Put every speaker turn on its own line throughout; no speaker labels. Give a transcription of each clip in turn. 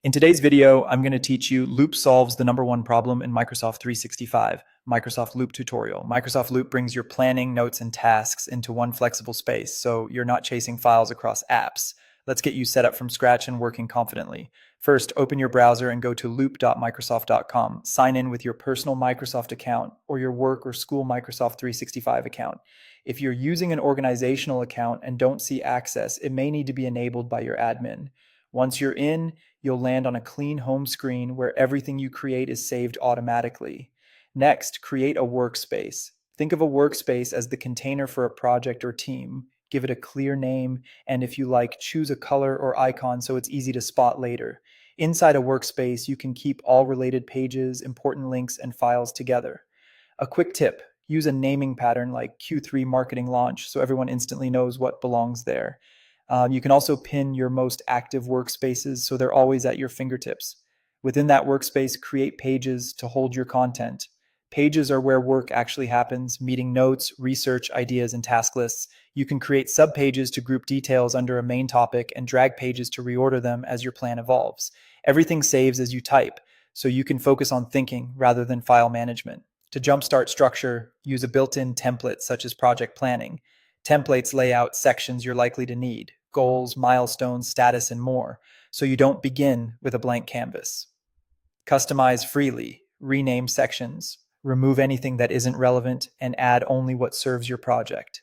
In today's video, I'm going to teach you Loop solves the number one problem in Microsoft 365, Microsoft Loop tutorial. Microsoft Loop brings your planning, notes, and tasks into one flexible space, so you're not chasing files across apps. Let's get you set up from scratch and working confidently. First, open your browser and go to loop.microsoft.com. Sign in with your personal Microsoft account or your work or school Microsoft 365 account. If you're using an organizational account and don't see access, it may need to be enabled by your admin. Once you're in, you'll land on a clean home screen where everything you create is saved automatically. Next, create a workspace. Think of a workspace as the container for a project or team. Give it a clear name, and if you like, choose a color or icon so it's easy to spot later. Inside a workspace, you can keep all related pages, important links, and files together. A quick tip: use a naming pattern like Q3 marketing launch so everyone instantly knows what belongs there. You can also pin your most active workspaces so they're always at your fingertips. Within that workspace, create pages to hold your content. Pages are where work actually happens, meeting notes, research, ideas, and task lists. You can create subpages to group details under a main topic and drag pages to reorder them as your plan evolves. Everything saves as you type, so you can focus on thinking rather than file management. To jumpstart structure, use a built-in template such as project planning. Templates lay out sections you're likely to need: goals, milestones, status, and more, so you don't begin with a blank canvas. Customize freely, rename sections, remove anything that isn't relevant, and add only what serves your project.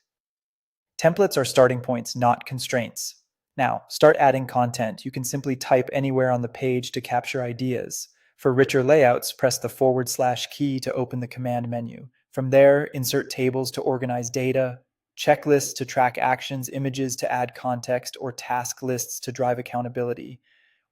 Templates are starting points, not constraints. Now, start adding content. You can simply type anywhere on the page to capture ideas. For richer layouts, press the / key to open the command menu. From there, insert tables to organize data, checklists to track actions, images to add context, or task lists to drive accountability.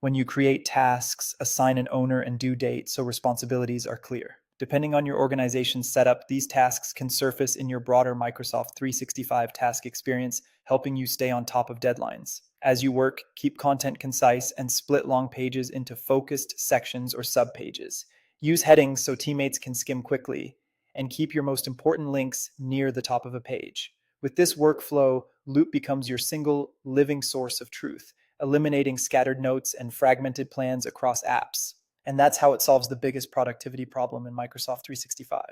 When you create tasks, assign an owner and due date so responsibilities are clear. Depending on your organization's setup, these tasks can surface in your broader Microsoft 365 task experience, helping you stay on top of deadlines. As you work, keep content concise and split long pages into focused sections or subpages. Use headings so teammates can skim quickly, and keep your most important links near the top of a page. With this workflow, Loop becomes your single living source of truth, eliminating scattered notes and fragmented plans across apps. And that's how it solves the biggest productivity problem in Microsoft 365.